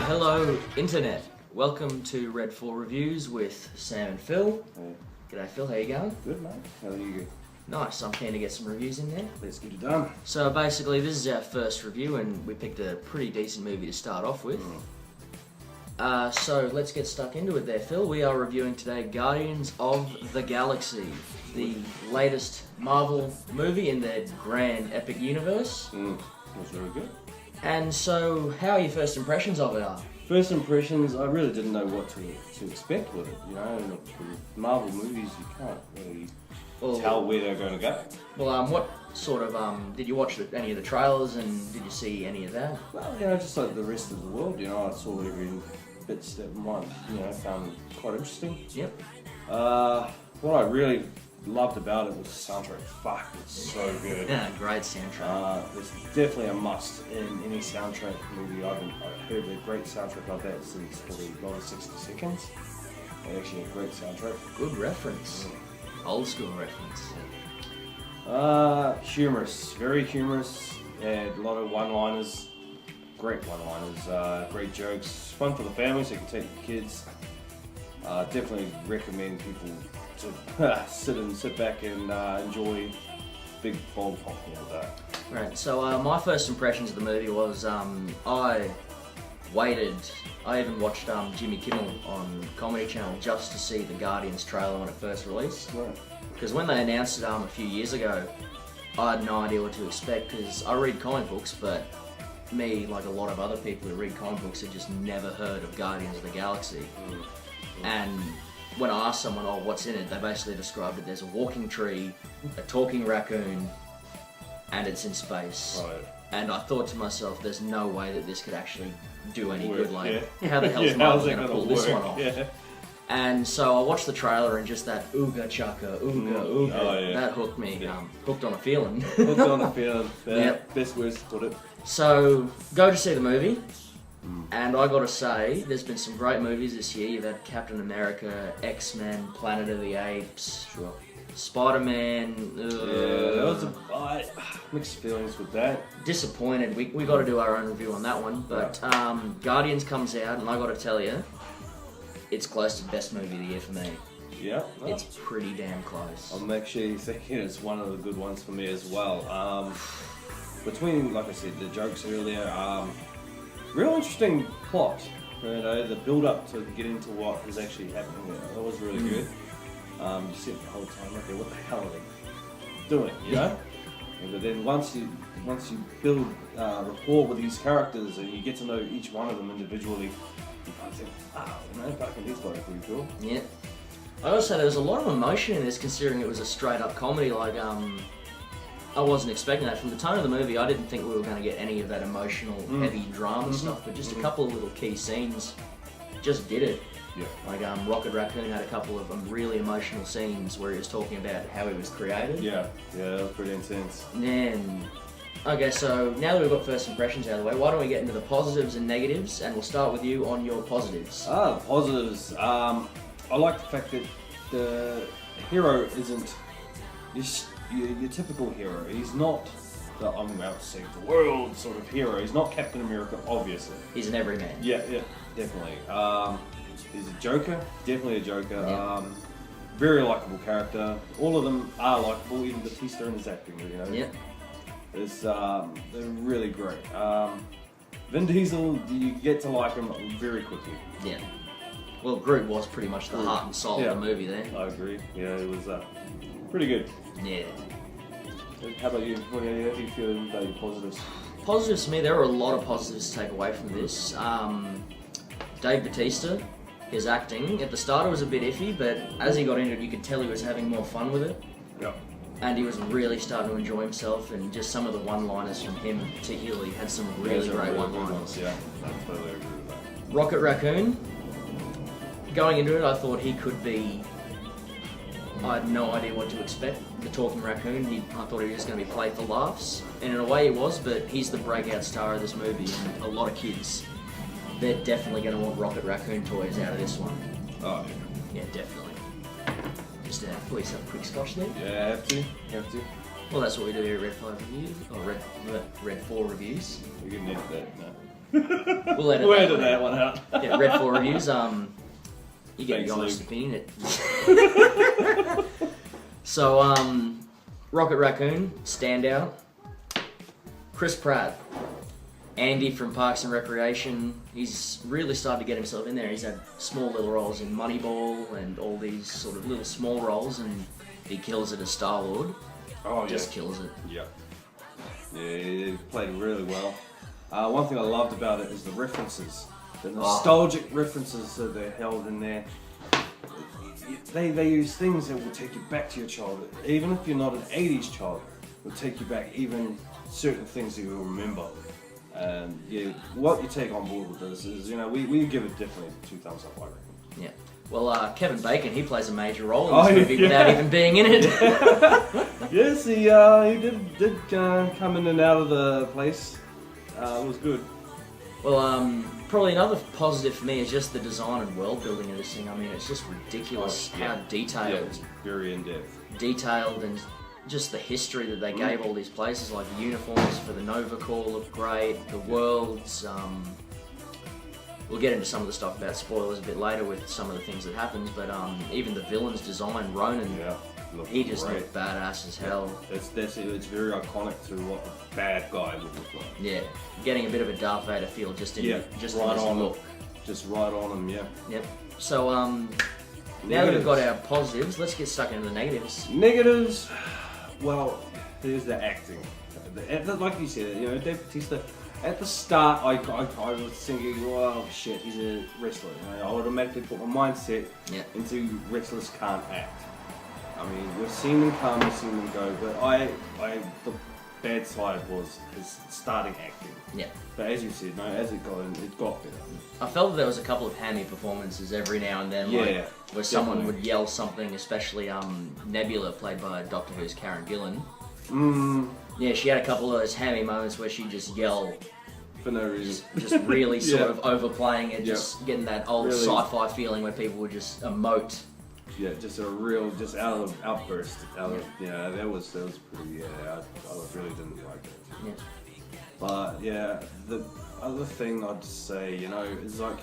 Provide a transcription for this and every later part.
Hello, Internet. Welcome to RED4 Reviews with Sam and Phil. Hey. G'day, Phil. How you going? Good, mate. How are you? Nice. I'm keen to get some reviews in there. Let's get it done. So basically, this is our first review, and we picked a pretty decent movie to start off with. So let's get stuck into it there, Phil. We are reviewing today Guardians of the Galaxy, the latest Marvel movie in their grand epic universe. Was very good. And so, how are your first impressions of it? First impressions, I really didn't know what to expect with it. You know, and with Marvel movies, you can't really tell where they're going to go. Well, what sort of, did you watch any of the trailers and did you see any of that? Well, you know, just like the rest of the world, you know, I saw every bits that might, you know, found quite interesting. Yep. What I really loved about it was the soundtrack. Fuck, it's so good. Yeah, great soundtrack. It's definitely a must in any soundtrack movie. I've heard a great soundtrack like that since probably Gone 60 Seconds. Actually, a great soundtrack. Good reference. Old school reference. Humorous, very humorous, and a lot of one-liners. Great one-liners, great jokes. Fun for the family, so you can take your kids. Definitely recommend people to sit back and enjoy big bold popcorn with that. Right, so my first impressions of the movie was I even watched Jimmy Kimmel on Comedy Channel just to see the Guardians trailer when it first released. Right. Because when they announced it a few years ago, I had no idea what to expect because I read comic books, but me, like a lot of other people who read comic books, had just never heard of Guardians of the Galaxy. And when I asked someone, oh, what's in it, they basically described it, there's a walking tree, a talking raccoon, and it's in space. Right. And I thought to myself, there's no way that this could actually do any Work, good. Like, yeah. how the hell's Marvel going to pull this one off? Yeah. And so I watched the trailer and just that ooga chaka, ooga, Oh, yeah. that hooked me. Yeah. Hooked on a feeling. Hooked on the feeling. Yep. Best words to put it. So, go to see the movie. And I gotta say, there's been some great movies this year. You've had Captain America, X-Men, Planet of the Apes, Sure. Spider-Man. Yeah, that was mixed feelings with that. Disappointed. We got to do our own review on that one. But Guardians comes out, and I got to tell you, it's close to best movie of the year for me. Yeah. It's pretty damn close. I'm actually thinking it's one of the good ones for me as well. Between, like I said, the jokes earlier, real interesting plot. You know, the build up to get into what is actually happening there. That was really good. You sit the whole time, okay, what the hell are they doing? You know? But then once you build rapport with these characters and you get to know each one of them individually, you kind of think, wow, you know, fucking these guys are pretty cool. Yeah. I gotta say, there was a lot of emotion in this, considering it was a straight up comedy. Like, I wasn't expecting that. From the tone of the movie, I didn't think we were going to get any of that emotional, heavy drama stuff, but just a couple of little key scenes just did it. Yeah. Like, Rocket Raccoon had a couple of really emotional scenes where he was talking about how he was created. Yeah, that was pretty intense. And, okay, so now that we've got first impressions out of the way, why don't we get into the positives and negatives, and we'll start with you on your positives. The positives. I like the fact that the hero isn't your typical hero. He's not the I'm out to save the world sort of hero. He's not Captain America, obviously. He's an everyman. Yeah, definitely. He's a Joker, definitely a Joker. Yeah. Very likable character. All of them are likable, even Batista in his acting. You know. Yeah. They're really great. Vin Diesel, you get to like him very quickly. Yeah. Well, Groot was pretty much the heart and soul of the movie there. I agree. Yeah, it was pretty good. Yeah. How about you? How do you feel about your positives? Positives to me, there were a lot of positives to take away from this. Dave Bautista, his acting, at the start it was a bit iffy, but as he got into it, you could tell he was having more fun with it. Yeah. And he was really starting to enjoy himself, and just some of the one-liners from him particularly had some really great one-liners. Yeah, I totally agree with that. Rocket Raccoon, going into it, I thought he could be... I had no idea what to expect. The talking raccoon, I thought he was going to be played for laughs, and in a way he was, but he's the breakout star of this movie, and a lot of kids, they're definitely going to want Rocket Raccoon toys out of this one. Oh, yeah. Yeah, definitely. Just pour yourself a quick scotch there. Yeah, have to. Well, that's what we do here at Red 5 Reviews, or Red 4 Reviews. We can edit that, no. We'll edit that one out. Yeah, RED4 reviews. You get Thanks, the honest Luke. opinion. So, Rocket Raccoon, standout. Chris Pratt, Andy from Parks and Recreation. He's really started to get himself in there. He's had small little roles in Moneyball and all these sort of little small roles, and he kills it as Star-Lord. Oh, Just kills it. Yeah. Yeah, he played really well. One thing I loved about it is the references. The nostalgic references that they held in there. They use things that will take you back to your childhood. Even if you're not an 80s child, it will take you back even certain things that you'll remember. And yeah, what you take on board with this is, we give it definitely 2 thumbs up, I reckon. Yeah. Well, Kevin Bacon, he plays a major role in this movie without even being in it. Yes, he did come in and out of the place. It was good. Well, probably another positive for me is just the design and world building of this thing. I mean, it's just ridiculous how detailed. Yeah, it's very in-depth. Detailed, and just the history that they gave all these places, like the uniforms for the Nova Corps look great, the worlds. We'll get into some of the stuff about spoilers a bit later with some of the things that happens, but even the villain's design, Ronan, he just looked badass as hell. It's very iconic to what a bad guy would look like. Yeah, getting a bit of a Darth Vader feel just in right in his on look. Just right on him, yeah. Yep. So now that we've got our positives, let's get stuck into the negatives. Negatives. Well, there's the acting. Like you said, Dave Bautista. At the start, I was thinking, well, shit, he's a wrestler. I automatically put my mindset into wrestlers can't act. I mean, we've seen them come, we've seen them go, but the bad side was his starting acting. Yeah. But as you said, as it got better. I felt that there was a couple of hammy performances every now and then, where someone would yell something, especially Nebula, played by Doctor Who's Karen Gillan. Yeah, she had a couple of those hammy moments where she'd just yell for no reason. Just really sort of overplaying it, just getting that old sci-fi feeling where people would just emote. Yeah, just a real, outburst. That was pretty, I really didn't like it. Yeah. But yeah, the other thing I'd say, is like,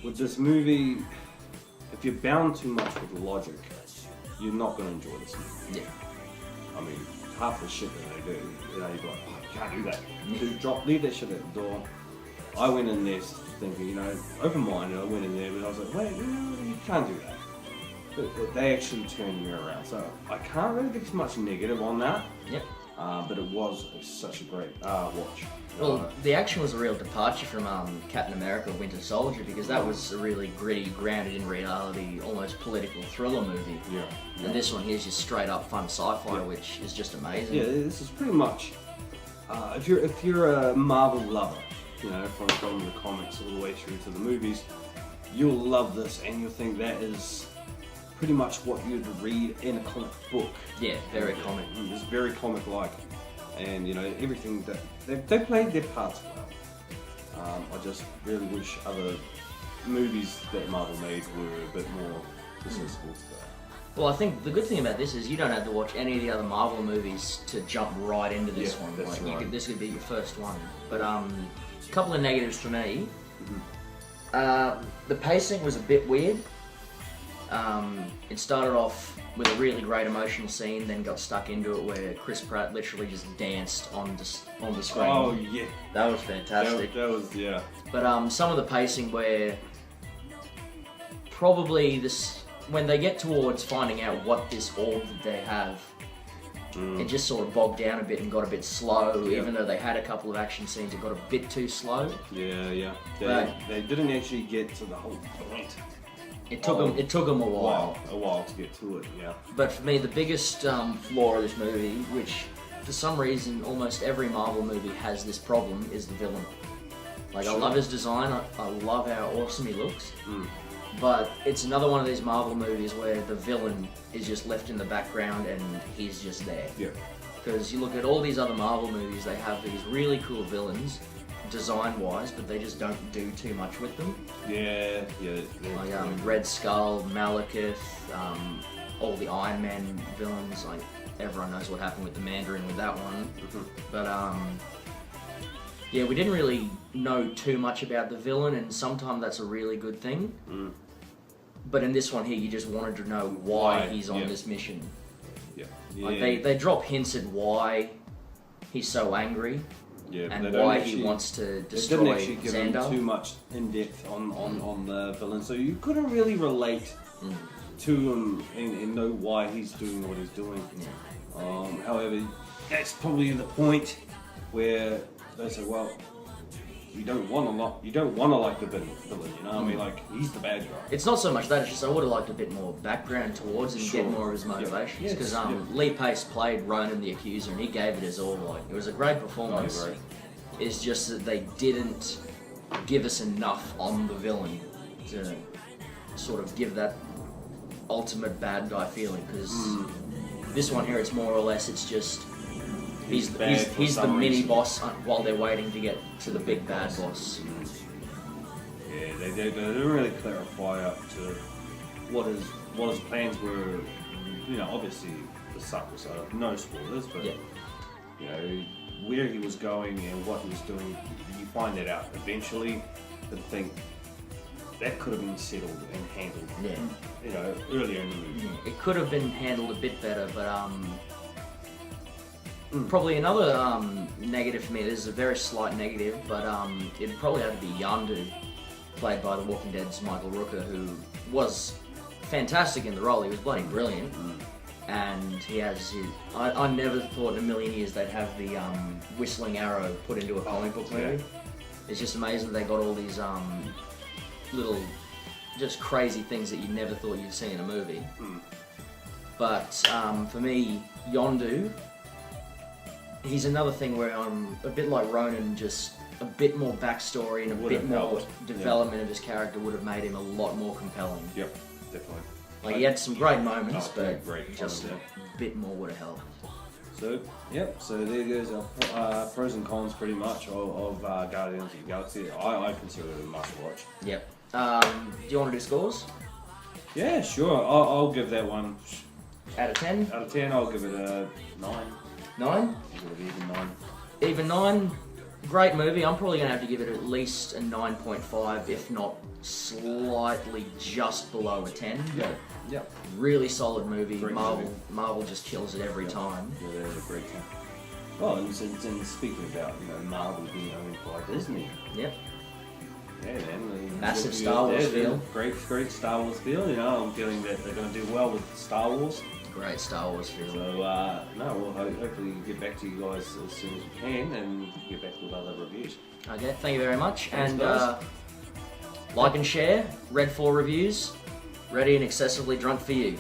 with this movie, if you're bound too much with logic, you're not going to enjoy this movie. Yeah. I mean, half the shit that they do, you're like, oh, you can't do that. Leave that shit at the door. I went in there thinking, open-minded, I went in there, but I was like, wait, you can't do that. But they actually turned me around. So I can't really give too much negative on that. Yep. But it was such a great watch. Well, the action was a real departure from Captain America: Winter Soldier, because that was a really gritty, grounded in reality, almost political thriller movie. Yeah. And this one here is just straight up fun sci-fi, which is just amazing. Yeah, this is pretty much if you're a Marvel lover, from the comics all the way through to the movies, you'll love this, and you'll think that is pretty much what you'd read in a comic book. Yeah, very comic. It's very comic-like, and everything that they played their parts well. I just really wish other movies that Marvel made were a bit more accessible to that. Well, I think the good thing about this is you don't have to watch any of the other Marvel movies to jump right into this one. That's right. This could be your first one. But a couple of negatives for me. The pacing was a bit weird. It started off with a really great emotional scene, then got stuck into it where Chris Pratt literally just danced on the screen. Oh yeah, that was fantastic. That was yeah. But some of the pacing where probably when they get towards finding out what this orb that they have, it just sort of bogged down a bit and got a bit slow. Even though they had a couple of action scenes, it got a bit too slow. Yeah. They didn't actually get to the whole point. It took them a while. A while to get to it, yeah. But for me, the biggest flaw of this movie, which for some reason almost every Marvel movie has this problem, is the villain. Like, I love his design, I love how awesome he looks, but it's another one of these Marvel movies where the villain is just left in the background and he's just there. Yeah. Because you look at all these other Marvel movies, they have these really cool villains, design-wise, but they just don't do too much with them. Yeah. Like Red Skull, Malekith, all the Iron Man villains. Like, everyone knows what happened with the Mandarin with that one. But Yeah, we didn't really know too much about the villain, and sometimes that's a really good thing. But in this one here, you just wanted to know why he's on this mission. Yeah. Like they drop hints at why he's so angry. Yeah, and why he wants to destroy They didn't actually give him Xander. too much in depth on the villain, so you couldn't really relate to him and know why he's doing what he's doing. However, that's probably the point where they say, well, you don't want to like the villain, you know what I mean? Like, he's the bad guy. It's not so much that, it's just I would have liked a bit more background towards and Sure. get more of his motivations. Because Yes. Lee Pace played Ronan the Accuser and he gave it his all. Like, it was a great performance. I agree. It's just that they didn't give us enough on the villain to sort of give that ultimate bad guy feeling. Because this one here, it's more or less, it's just he's the mini boss while they're waiting to get to the big bad boss. Yeah, they didn't really clarify up to what his plans were. You know, obviously the sucker, so no spoilers, but you know where he was going and what he was doing. You find that out eventually. But I think that could have been settled and handled. You know, earlier in the movie. It could have been handled a bit better, but probably another negative for me. This is a very slight negative, but it'd probably have to be Yondu, played by The Walking Dead's Michael Rooker, who was fantastic in the role. He was bloody brilliant, and he has his. I never thought in a million years they'd have the whistling arrow put into a comic book movie. It's just amazing they got all these little, just crazy things that you never thought you'd see in a movie. But for me, Yondu. He's another thing where I'm a bit like Ronan, just a bit more backstory and a bit more development of his character would have made him a lot more compelling. Yep, definitely. Like, he had some great moments, but great just a bit more would have helped. So, so there goes our pros and cons pretty much of Guardians of the Galaxy. I consider it a must-watch. Yep. Do you want to do scores? Yeah, sure. I'll give that one... Out of 10? Out of 10, I'll give it a 9. 9? I'll give it even 9. Even 9. Great movie. I'm probably going to have to give it at least a 9.5, if not slightly just below a 10. Yeah. Really solid movie. Great Marvel just kills it every time. Yeah, they're a great team. Well, and speaking about Marvel being owned by Disney. Yep. Yeah, man. Massive Star Wars feel. Great Star Wars feel. You know, I'm feeling that they're going to do well with Star Wars. Great Star Wars feel. So, we'll hopefully get back to you guys as soon as we can and get back with other reviews. Okay, thank you very much. Thanks, and guys. Like and share, RED4 reviews, ready and excessively drunk for you.